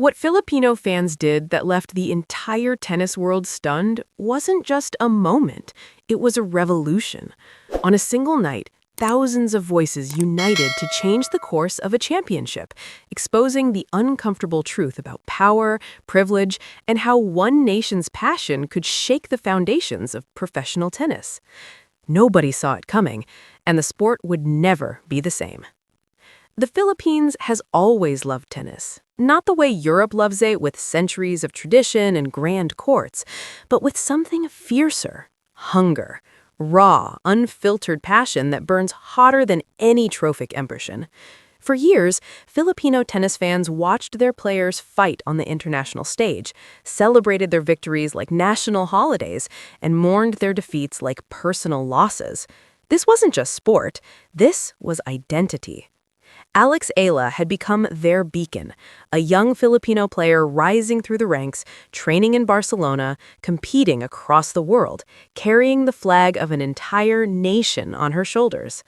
What Filipino fans did that left the entire tennis world stunned wasn't just a moment, it was a revolution. On a single night, thousands of voices united to change the course of a championship, exposing the uncomfortable truth about power, privilege, and how one nation's passion could shake the foundations of professional tennis. Nobody saw it coming, and the sport would never be the same. The Philippines has always loved tennis, not the way Europe loves it with centuries of tradition and grand courts, but with something fiercer, hunger, raw, unfiltered passion that burns hotter than any trophic ambition. For years, Filipino tennis fans watched their players fight on the international stage, celebrated their victories like national holidays, and mourned their defeats like personal losses. This wasn't just sport, this was identity. Alex Eala had become their beacon, a young Filipino player rising through the ranks, training in Barcelona, competing across the world, carrying the flag of an entire nation on her shoulders.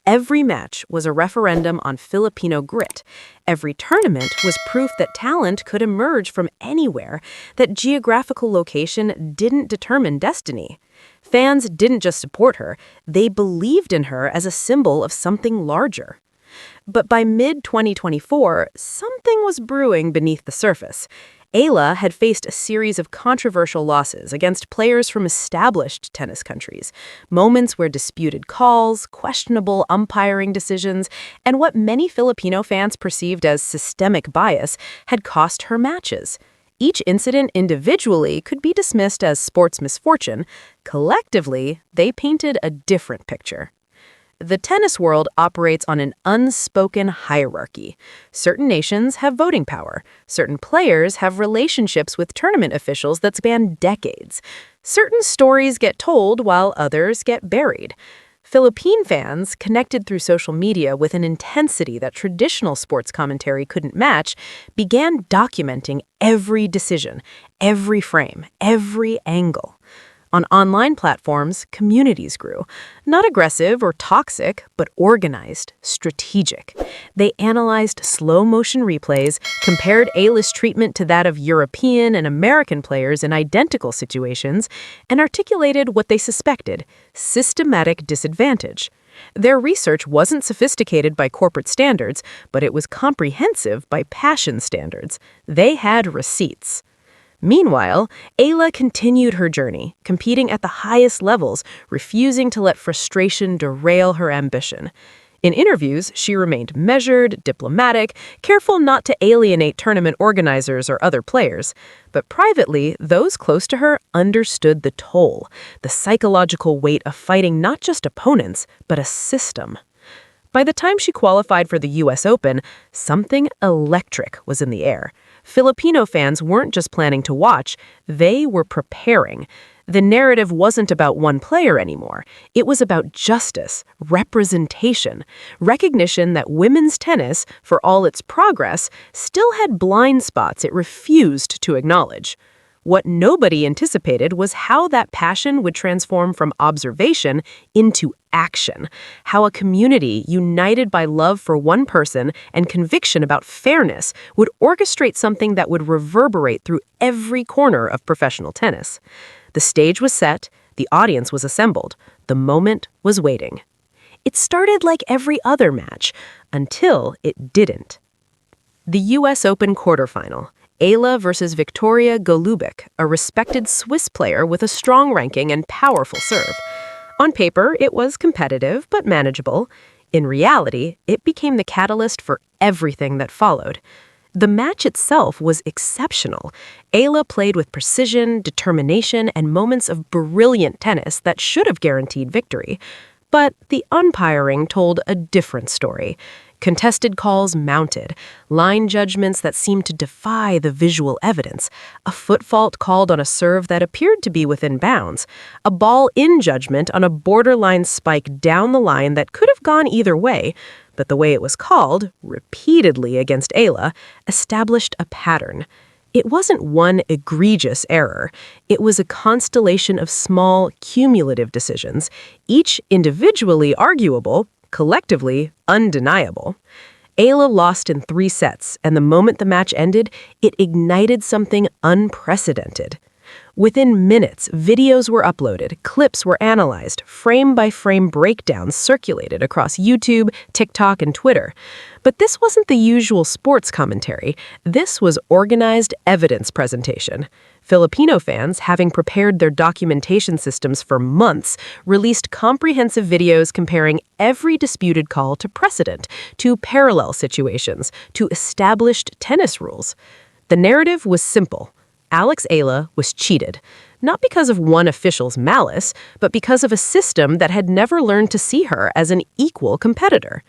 Every match was a referendum on Filipino grit. Every tournament was proof that talent could emerge from anywhere, that geographical location didn't determine destiny. Fans didn't just support her, they believed in her as a symbol of something larger. But by mid-2024, something was brewing beneath the surface. Eala had faced a series of controversial losses against players from established tennis countries, moments where disputed calls, questionable umpiring decisions, and what many Filipino fans perceived as systemic bias had cost her matches. Each incident individually could be dismissed as sports misfortune. Collectively, they painted a different picture. The tennis world operates on an unspoken hierarchy. Certain nations have voting power. Certain players have relationships with tournament officials that span decades. Certain stories get told while others get buried. Philippine fans, connected through social media with an intensity that traditional sports commentary couldn't match, began documenting every decision, every frame, every angle. On online platforms, communities grew. Not aggressive or toxic, but organized, strategic. They analyzed slow-motion replays, compared Eala's treatment to that of European and American players in identical situations, and articulated what they suspected: systematic disadvantage. Their research wasn't sophisticated by corporate standards, but it was comprehensive by passion standards. They had receipts. Meanwhile, Eala continued her journey, competing at the highest levels, refusing to let frustration derail her ambition. In interviews, she remained measured, diplomatic, careful not to alienate tournament organizers or other players. But privately, those close to her understood the toll, the psychological weight of fighting not just opponents, but a system. By the time she qualified for the US Open, something electric was in the air. Filipino fans weren't just planning to watch, they were preparing. The narrative wasn't about one player anymore. It was about justice, representation, recognition that women's tennis, for all its progress, still had blind spots it refused to acknowledge. What nobody anticipated was how that passion would transform from observation into action, how a community united by love for one person and conviction about fairness would orchestrate something that would reverberate through every corner of professional tennis. The stage was set, the audience was assembled, the moment was waiting. It started like every other match, until it didn't. The US Open quarterfinal. Eala versus Victoria Golubic, a respected Swiss player with a strong ranking and powerful serve. On paper, it was competitive but manageable. In reality, it became the catalyst for everything that followed. The match itself was exceptional. Eala played with precision, determination, and moments of brilliant tennis that should have guaranteed victory. But the umpiring told a different story. Contested calls mounted, line judgments that seemed to defy the visual evidence, a foot fault called on a serve that appeared to be within bounds, a ball-in judgment on a borderline spike down the line that could have gone either way, but the way it was called, repeatedly against Eala, established a pattern. It wasn't one egregious error. It was a constellation of small, cumulative decisions, each individually arguable, collectively undeniable. Eala lost in 3 sets, and the moment the match ended, it ignited something unprecedented. Within minutes, videos were uploaded, clips were analyzed, frame-by-frame breakdowns circulated across YouTube, TikTok, and Twitter. But this wasn't the usual sports commentary. This was organized evidence presentation. Filipino fans, having prepared their documentation systems for months, released comprehensive videos comparing every disputed call to precedent, to parallel situations, to established tennis rules. The narrative was simple. Alex Eala was cheated, not because of one official's malice, but because of a system that had never learned to see her as an equal competitor.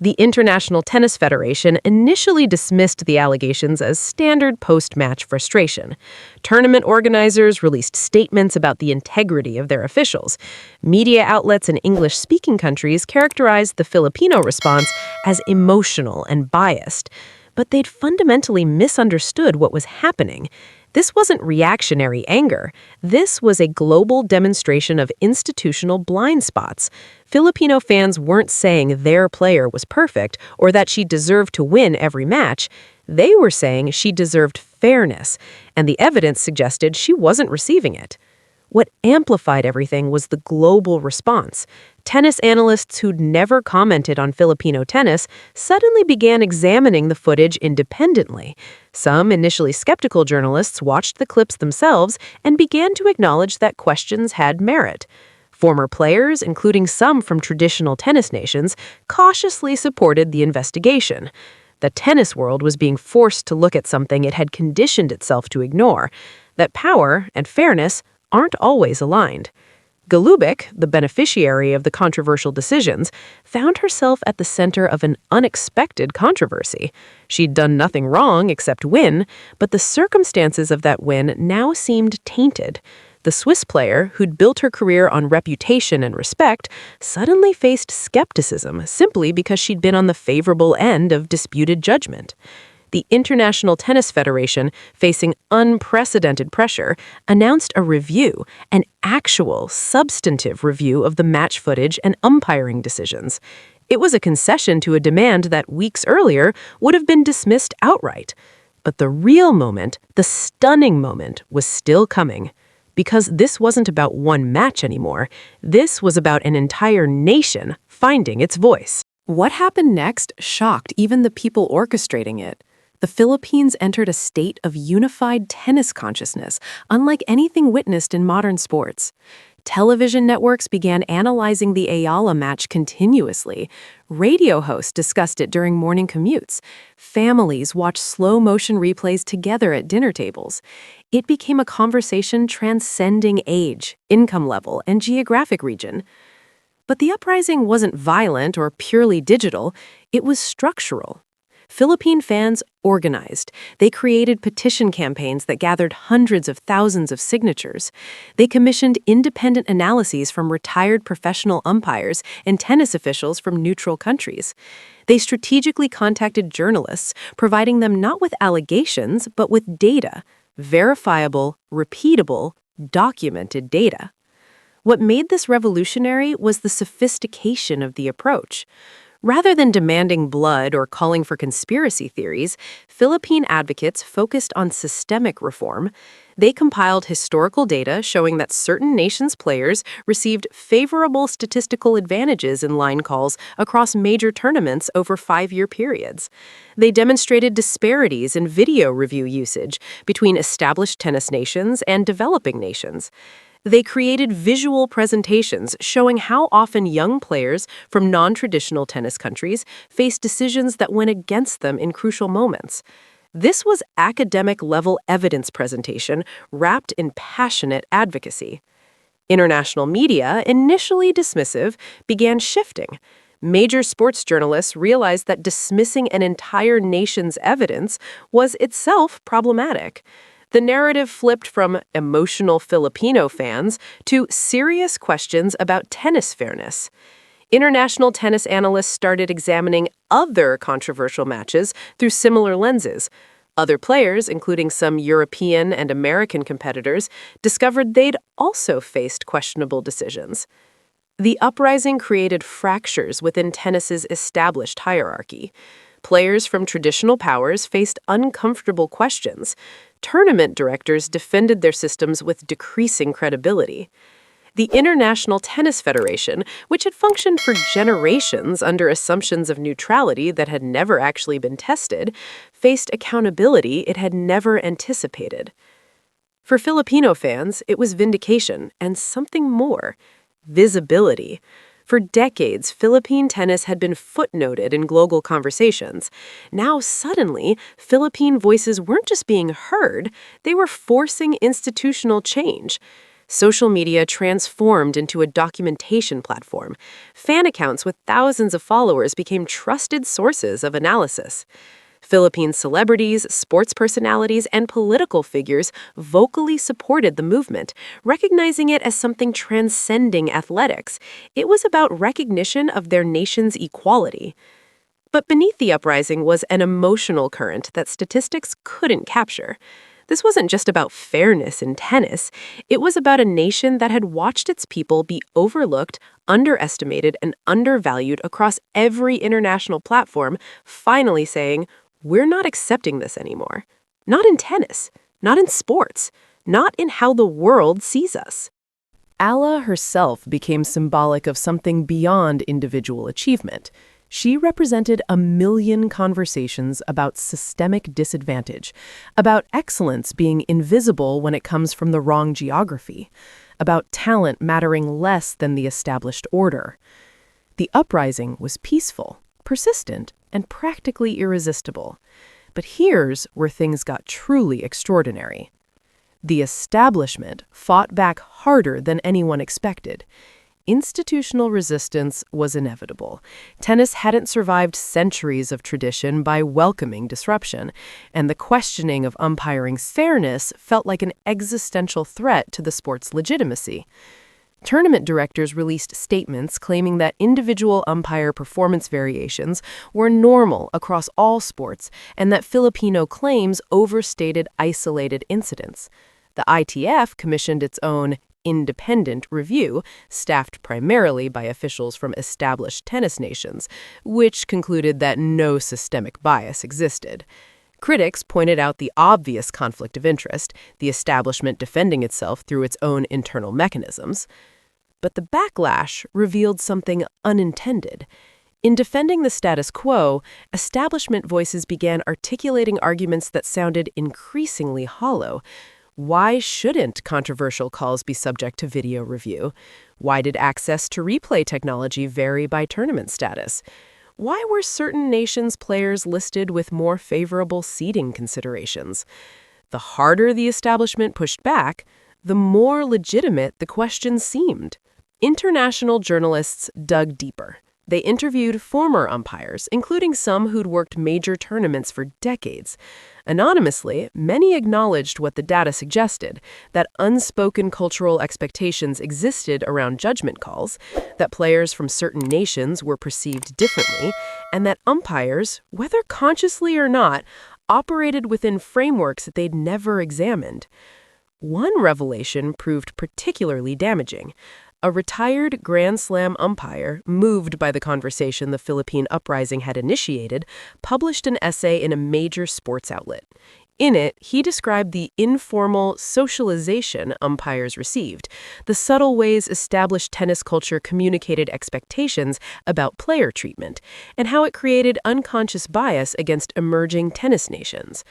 The International Tennis Federation initially dismissed the allegations as standard post-match frustration. Tournament organizers released statements about the integrity of their officials. Media outlets in English-speaking countries characterized the Filipino response as emotional and biased. But they'd fundamentally misunderstood what was happening. This wasn't reactionary anger. This was a global demonstration of institutional blind spots. Filipino fans weren't saying their player was perfect or that she deserved to win every match. They were saying she deserved fairness, and the evidence suggested she wasn't receiving it. What amplified everything was the global response. Tennis analysts who'd never commented on Filipino tennis suddenly began examining the footage independently. Some initially skeptical journalists watched the clips themselves and began to acknowledge that questions had merit. Former players, including some from traditional tennis nations, cautiously supported the investigation. The tennis world was being forced to look at something it had conditioned itself to ignore, that power and fairness aren't always aligned. Golubic, the beneficiary of the controversial decisions, found herself at the center of an unexpected controversy. She'd done nothing wrong except win, but the circumstances of that win now seemed tainted. The Swiss player, who'd built her career on reputation and respect, suddenly faced skepticism simply because she'd been on the favorable end of disputed judgment. The International Tennis Federation, facing unprecedented pressure, announced a review, an actual, substantive review of the match footage and umpiring decisions. It was a concession to a demand that weeks earlier would have been dismissed outright. But the real moment, the stunning moment, was still coming. Because this wasn't about one match anymore. This was about an entire nation finding its voice. What happened next shocked even the people orchestrating it. The Philippines entered a state of unified tennis consciousness, unlike anything witnessed in modern sports. Television networks began analyzing the Eala match continuously. Radio hosts discussed it during morning commutes. Families watched slow-motion replays together at dinner tables. It became a conversation transcending age, income level, and geographic region. But the uprising wasn't violent or purely digital. It was structural. Philippine fans organized. They created petition campaigns that gathered hundreds of thousands of signatures. They commissioned independent analyses from retired professional umpires and tennis officials from neutral countries. They strategically contacted journalists, providing them not with allegations, but with data, verifiable, repeatable, documented data. What made this revolutionary was the sophistication of the approach. Rather than demanding blood or calling for conspiracy theories, Philippine advocates focused on systemic reform. They compiled historical data showing that certain nations' players received favorable statistical advantages in line calls across major tournaments over 5-year periods. They demonstrated disparities in video review usage between established tennis nations and developing nations. They created visual presentations showing how often young players from non-traditional tennis countries face decisions that went against them in crucial moments. This was academic-level evidence presentation wrapped in passionate advocacy. International media, initially dismissive, began shifting. Major sports journalists realized that dismissing an entire nation's evidence was itself problematic. The narrative flipped from emotional Filipino fans to serious questions about tennis fairness. International tennis analysts started examining other controversial matches through similar lenses. Other players, including some European and American competitors, discovered they'd also faced questionable decisions. The uprising created fractures within tennis's established hierarchy. Players from traditional powers faced uncomfortable questions. Tournament directors defended their systems with decreasing credibility. The International Tennis Federation, which had functioned for generations under assumptions of neutrality that had never actually been tested, faced accountability it had never anticipated. For Filipino fans, it was vindication and something more: visibility. For decades, Philippine tennis had been footnoted in global conversations. Now, suddenly, Philippine voices weren't just being heard, they were forcing institutional change. Social media transformed into a documentation platform. Fan accounts with thousands of followers became trusted sources of analysis. Philippine celebrities, sports personalities, and political figures vocally supported the movement, recognizing it as something transcending athletics. It was about recognition of their nation's equality. But beneath the uprising was an emotional current that statistics couldn't capture. This wasn't just about fairness in tennis. It was about a nation that had watched its people be overlooked, underestimated, and undervalued across every international platform, finally saying, "We're not accepting this anymore." Not in tennis, not in sports, not in how the world sees us. Eala herself became symbolic of something beyond individual achievement. She represented a million conversations about systemic disadvantage, about excellence being invisible when it comes from the wrong geography, about talent mattering less than the established order. The uprising was peaceful, persistent, and practically irresistible. But here's where things got truly extraordinary. The establishment fought back harder than anyone expected. Institutional resistance was inevitable. Tennis hadn't survived centuries of tradition by welcoming disruption, and the questioning of umpiring fairness felt like an existential threat to the sport's legitimacy. Tournament directors released statements claiming that individual umpire performance variations were normal across all sports and that Filipino claims overstated isolated incidents. The ITF commissioned its own independent review, staffed primarily by officials from established tennis nations, which concluded that no systemic bias existed. Critics pointed out the obvious conflict of interest, the establishment defending itself through its own internal mechanisms. But the backlash revealed something unintended. In defending the status quo, establishment voices began articulating arguments that sounded increasingly hollow. Why shouldn't controversial calls be subject to video review? Why did access to replay technology vary by tournament status? Why were certain nations' players listed with more favorable seeding considerations? The harder the establishment pushed back, the more legitimate the questions seemed. International journalists dug deeper. They interviewed former umpires, including some who'd worked major tournaments for decades. Anonymously, many acknowledged what the data suggested, that unspoken cultural expectations existed around judgment calls, that players from certain nations were perceived differently, and that umpires, whether consciously or not, operated within frameworks that they'd never examined. One revelation proved particularly damaging. A retired Grand Slam umpire, moved by the conversation the Philippine uprising had initiated, published an essay in a major sports outlet. In it, he described the informal socialization umpires received, the subtle ways established tennis culture communicated expectations about player treatment, and how it created unconscious bias against emerging tennis nations.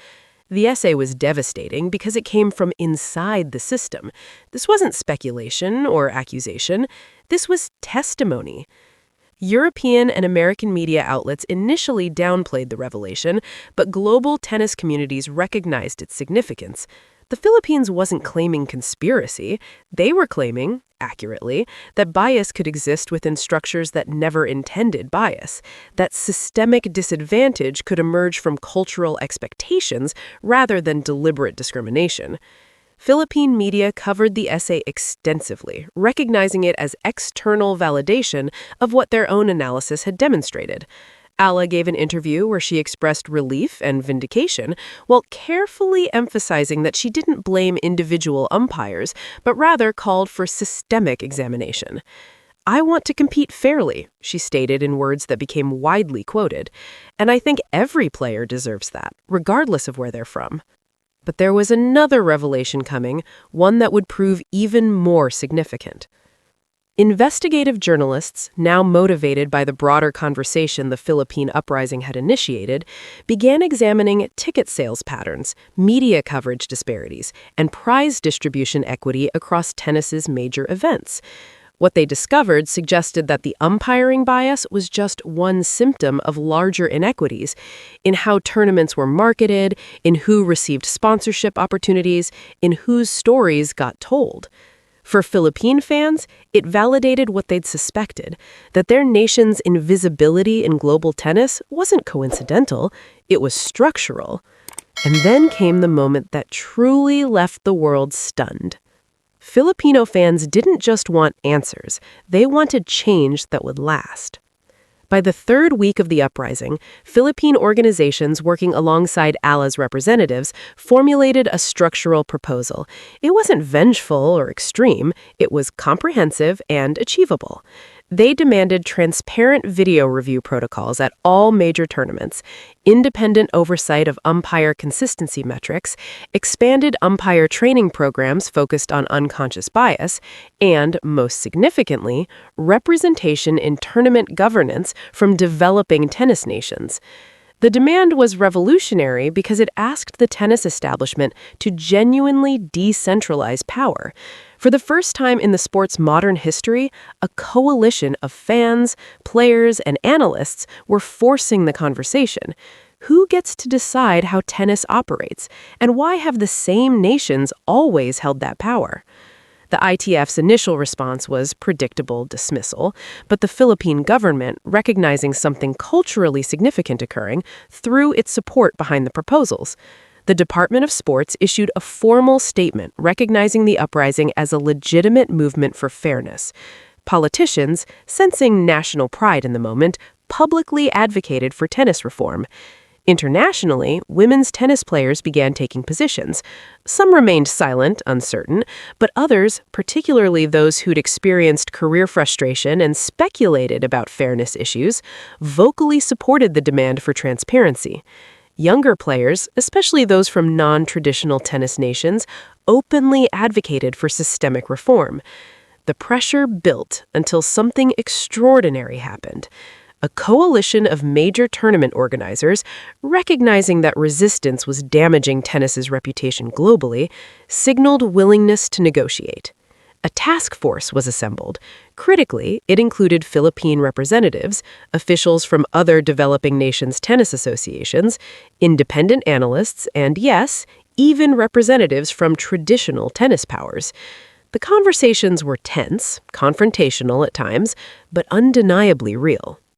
The essay was devastating because it came from inside the system. This wasn't speculation or accusation. This was testimony. European and American media outlets initially downplayed the revelation, but global tennis communities recognized its significance. The Philippines wasn't claiming conspiracy. They were claiming, accurately, that bias could exist within structures that never intended bias, that systemic disadvantage could emerge from cultural expectations rather than deliberate discrimination. Philippine media covered the essay extensively, recognizing it as external validation of what their own analysis had demonstrated. Eala gave an interview where she expressed relief and vindication, while carefully emphasizing that she didn't blame individual umpires, but rather called for systemic examination. "I want to compete fairly," she stated in words that became widely quoted. "And I think every player deserves that, regardless of where they're from." But there was another revelation coming, one that would prove even more significant. Investigative journalists, now motivated by the broader conversation the Philippine uprising had initiated, began examining ticket sales patterns, media coverage disparities, and prize distribution equity across tennis's major events. What they discovered suggested that the umpiring bias was just one symptom of larger inequities in how tournaments were marketed, in who received sponsorship opportunities, in whose stories got told. For Philippine fans, it validated what they'd suspected, that their nation's invisibility in global tennis wasn't coincidental, it was structural. And then came the moment that truly left the world stunned. Filipino fans didn't just want answers, they wanted change that would last. By the third week of the uprising, Philippine organizations working alongside Eala's representatives formulated a structural proposal. It wasn't vengeful or extreme, it was comprehensive and achievable. They demanded transparent video review protocols at all major tournaments, independent oversight of umpire consistency metrics, expanded umpire training programs focused on unconscious bias, and, most significantly, representation in tournament governance from developing tennis nations. The demand was revolutionary because it asked the tennis establishment to genuinely decentralize power. For the first time in the sport's modern history, a coalition of fans, players, and analysts were forcing the conversation. Who gets to decide how tennis operates, and why have the same nations always held that power? The ITF's initial response was predictable dismissal, but the Philippine government, recognizing something culturally significant occurring, threw its support behind the proposals. The Department of Sports issued a formal statement recognizing the uprising as a legitimate movement for fairness. Politicians, sensing national pride in the moment, publicly advocated for tennis reform. Internationally, women's tennis players began taking positions. Some remained silent, uncertain, but others, particularly those who'd experienced career frustration and speculated about fairness issues, vocally supported the demand for transparency. Younger players, especially those from non-traditional tennis nations, openly advocated for systemic reform. The pressure built until something extraordinary happened. A coalition of major tournament organizers, recognizing that resistance was damaging tennis's reputation globally, signaled willingness to negotiate. A task force was assembled. Critically, it included Philippine representatives, officials from other developing nations' tennis associations, independent analysts, and yes, even representatives from traditional tennis powers. The conversations were tense, confrontational at times, but undeniably real.